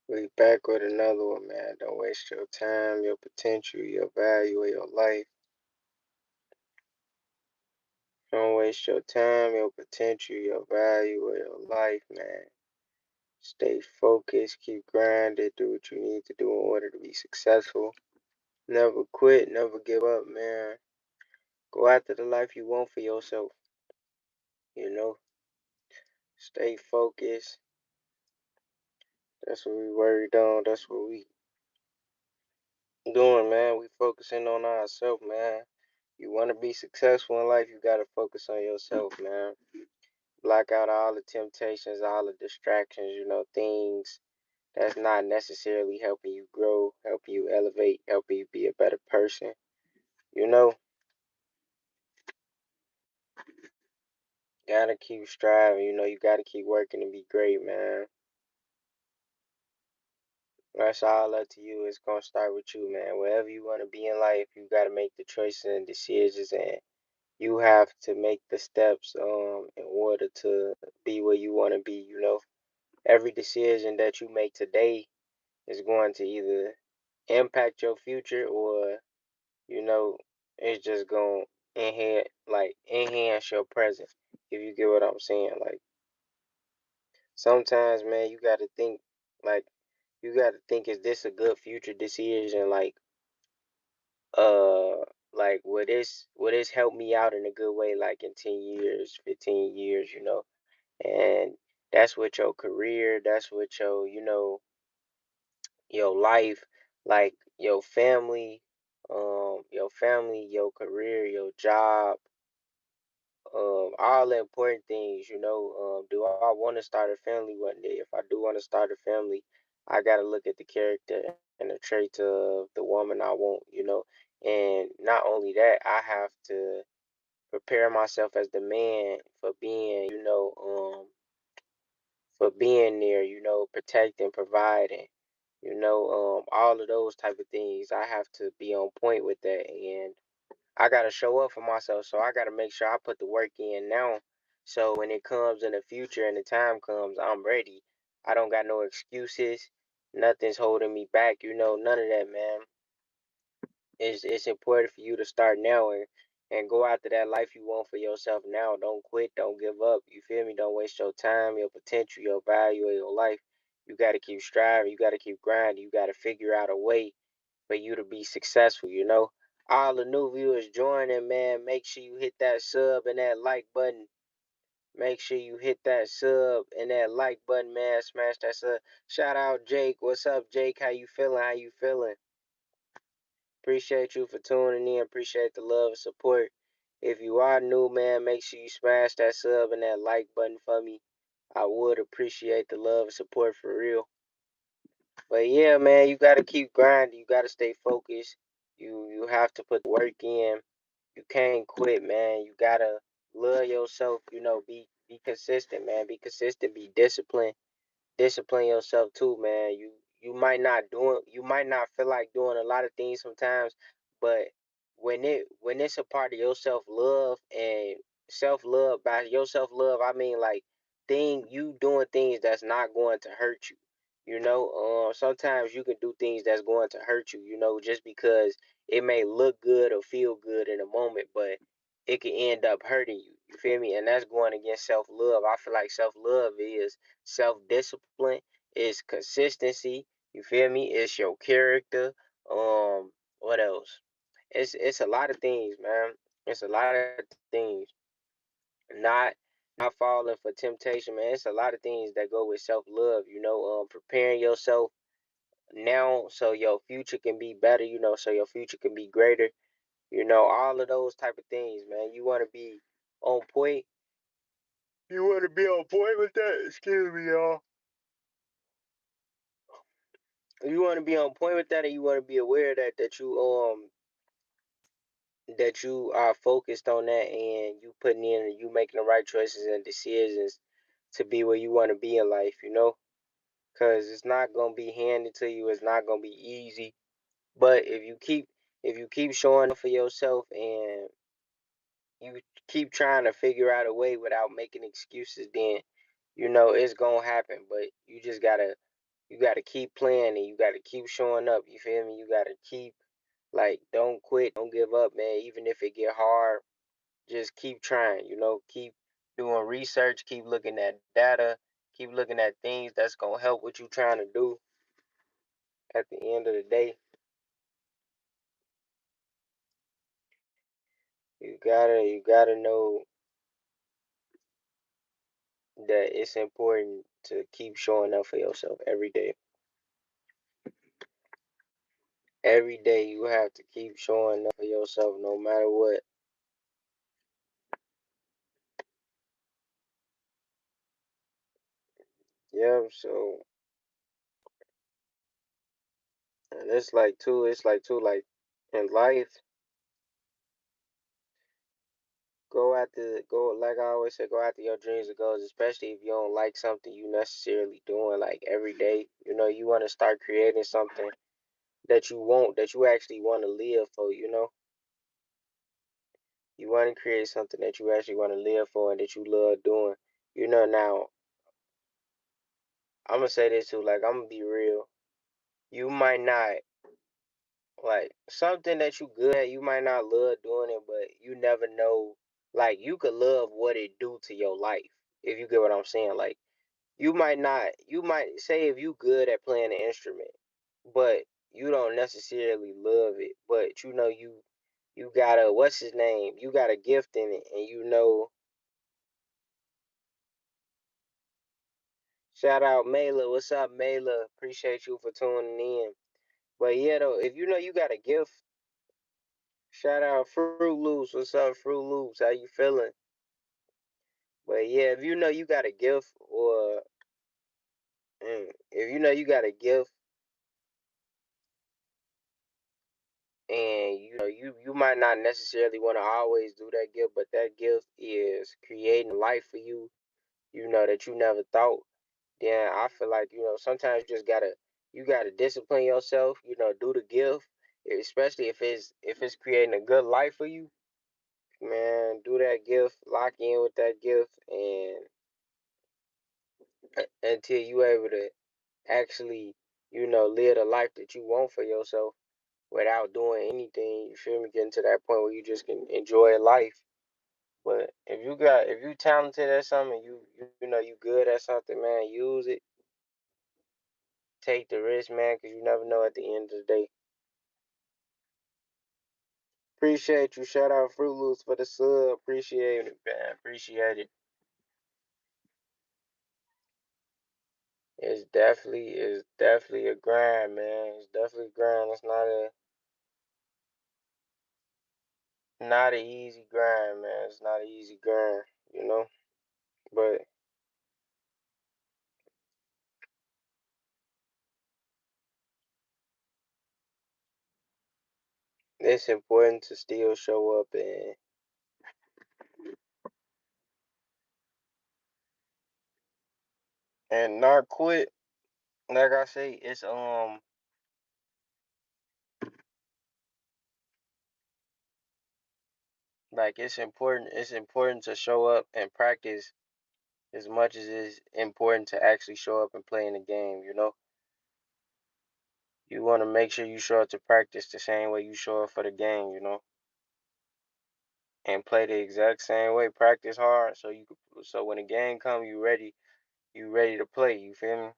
We back with another one, man. Don't waste your time, your potential, your value, or your life. Don't waste your time, your potential, your value, or your life, man. Stay focused, keep grinding, do what you need to do in order to be successful. Never quit, never give up, man. Go after the life you want for yourself. You know, stay focused. That's what we worried on. That's what we doing, man. We focusing on ourselves, man. You want to be successful in life, you got to focus on yourself, man. Block out all the temptations, all the distractions, things that's not necessarily helping you grow, helping you elevate, helping you be a better person. You know, gotta keep striving, you gotta keep working to be great, man. That's all up to you. It's gonna start with you, man. Wherever you wanna be in life, you gotta make the choices and decisions, and you have to make the steps in order to be where you wanna be, Every decision that you make today is going to either impact your future or you know it's just going to enhance your present, if you get what I'm saying. Like, sometimes, man, you got to think, like, is this a good future decision? Uh like, would this help me out in a good way, like in 10 years, 15 years, and that's with your career, that's with your life, like your family, your career, your job, all the important things, do I want to start a family one day? If I do want to start a family, I got to look at the character and the traits of the woman I want, and not only that, I have to prepare myself as the man for being, there, protecting, providing, all of those type of things. I have to be on point with that, and I gotta show up for myself. So I gotta make sure I put the work in now. So when it comes in the future and the time comes, I'm ready. I don't got no excuses. Nothing's holding me back. None of that, man. It's important for you to start now and go after that life you want for yourself now. Don't quit, don't give up. You feel me? Don't waste your time, your potential, your value of your life. You gotta keep striving, you gotta keep grinding, you gotta figure out a way for you to be successful, All the new viewers joining, man. Make sure you hit that sub and that like button. Make sure you hit that sub and that like button, man. Smash that sub. Shout out Jake. What's up, Jake? How you feeling? How you feeling? Appreciate you for tuning in. Appreciate the love and support. If you are new, man, make sure you smash that sub and that like button for me. I would appreciate the love and support for real. But yeah, man, you gotta keep grinding. You gotta stay focused. You have to put the work in. You can't quit, man. You gotta love yourself. Be consistent, man. Be consistent. Be disciplined. Discipline yourself too, man. You might not feel like doing a lot of things sometimes, but when it's a part of your self love, and self love, by your self love I mean, like, you doing things that's not going to hurt you. Sometimes you can do things that's going to hurt you, just because it may look good or feel good in a moment, but it can end up hurting you. You feel me? And that's going against self love. I feel like self love is self-discipline, it's consistency, you feel me? It's your character. What else? It's a lot of things, man. It's a lot of things. Not not falling for temptation, man. It's a lot of things that go with self-love, preparing yourself now so your future can be better, so your future can be greater, all of those type of things, man. You want to be on point. You want to be on point with that? Excuse me, y'all. You want to be on point with that, and you want to be aware that you are focused on that, and you putting in and you making the right choices and decisions to be where you want to be in life, because it's not gonna be handed to you. It's not gonna be easy, but if you keep showing up for yourself, and you keep trying to figure out a way without making excuses, then it's gonna happen. But you just gotta You gotta keep playing and you gotta keep showing up. You feel me? You gotta keep like don't quit, don't give up, man. Even if it get hard, just keep trying, keep doing research, keep looking at data, keep looking at things that's gonna help what you trying to do at the end of the day. You gotta know that it's important to keep showing up for yourself every day. Every day you have to keep showing up for yourself no matter what. Yeah, so and it's like too, like in life, go like I always say, go after your dreams and goals, especially if you don't like something you necessarily doing like every day. You wanna start creating something that you actually wanna live for, you know? You wanna create something that you actually wanna live for and that you love doing. Now I'ma say this too, like Imma be real. You might not like something that you good at, you might not love doing it, but you never know. Like you could love what it do to your life, if you get what I'm saying. Like you might not, you might say if you good at playing an instrument, but you don't necessarily love it, but you got a what's his name? You got a gift in it, and shout out Mela. What's up, Mela? Appreciate you for tuning in. But yeah, though, if you know you got a gift, shout out Fruit Loops. What's up, Fruit Loops? How you feeling? But yeah, if you know you got a gift, or if you know you got a gift, and you might not necessarily want to always do that gift, but that gift is creating a life for you, that you never thought. Then I feel like sometimes you gotta discipline yourself. Do the gift, especially if it's creating a good life for you. Man, do that gift, lock in with that gift, and until you able to actually, live the life that you want for yourself without doing anything. You feel me? Getting to that point where you just can enjoy life. But if you talented at something, you good at something, man, use it. Take the risk, man, because you never know at the end of the day. Appreciate you. Shout out Fruit Loops for the sub. Appreciate it, man. Appreciate it. It's definitely a grind, man. It's definitely a grind. It's not an easy grind, man. It's not an easy grind, you know. But it's important to still show up and not quit. Like I say, it's important to show up and practice as much as it's important to actually show up and play in the game. You want to make sure you show up to practice the same way you show up for the game, and play the exact same way. Practice hard so when the game come, you ready to play. You feel me?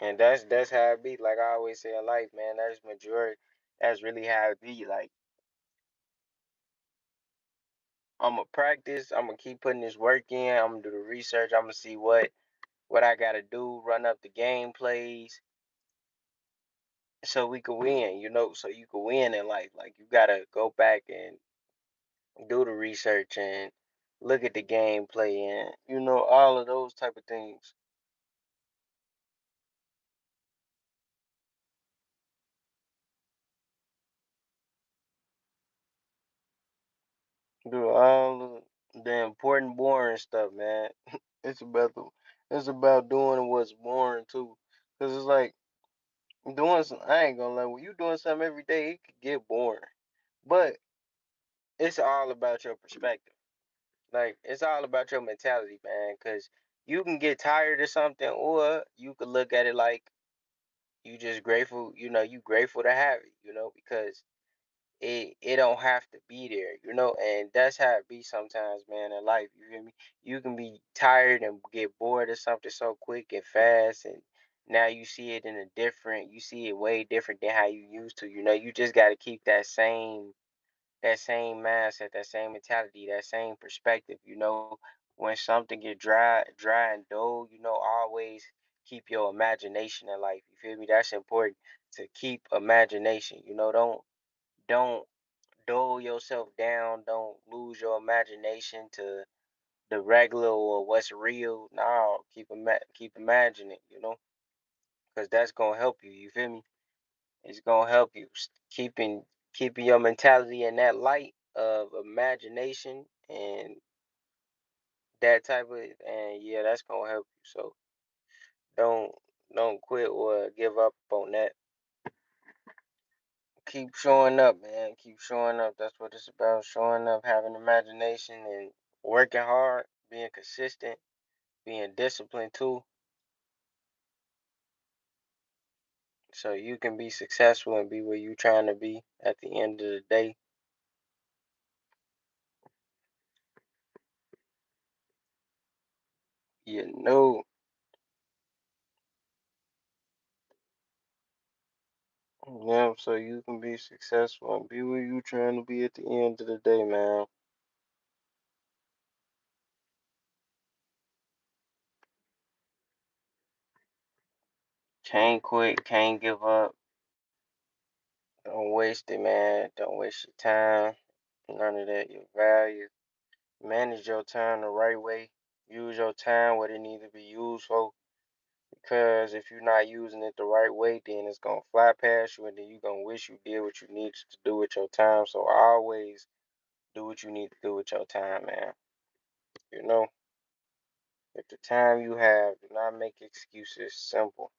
And that's how it be. Like I always say in life, man, that's really how it be. Like I'ma practice, I'ma keep putting this work in, I'm gonna do the research, I'm gonna see what I gotta do, run up the game plays so we can win, so you can win in life. Like you gotta go back and do the research and look at the gameplay and all of those type of things. Do all of the important boring stuff, man. It's about the it's about doing what's boring too. Cause it's like I ain't gonna lie, when you doing something every day, it could get boring. But it's all about your perspective. Like it's all about your mentality, man. Cause you can get tired of something, or you could look at it like you just grateful, you grateful to have it, because it don't have to be there, and that's how it be sometimes, man, in life. You hear me? You can be tired and get bored of something so quick and fast, and now you see it you see it way different than how you used to. You just got to keep that same mindset, that same mentality, that same perspective. When something get dry and dull, always keep your imagination in life. You feel me? That's important to keep imagination. Don't dull yourself down. Don't lose your imagination to the regular or what's real. No, keep imagining. Because that's gonna help you. You feel me? It's gonna help you keeping your mentality in that light of imagination and that type of, and yeah, that's gonna help you. So don't don't quit or give up on that. Keep showing up, man. Keep showing up. That's what it's about. Showing up, having imagination, and working hard, being consistent, being disciplined too, so you can be successful and be where you're trying to be at the end of the day. You know. Yeah, so you can be successful and be where you trying to be at the end of the day, man. Can't quit, can't give up. Don't waste it, man. Don't waste your time. None of that. Your value. Manage your time the right way. Use your time what it needs to be used for. Because if you're not using it the right way, then it's gonna fly past you, and then you're gonna wish you did what you needed to do with your time. So always do what you need to do with your time, man. You know, at the time you have, do not make excuses. Simple.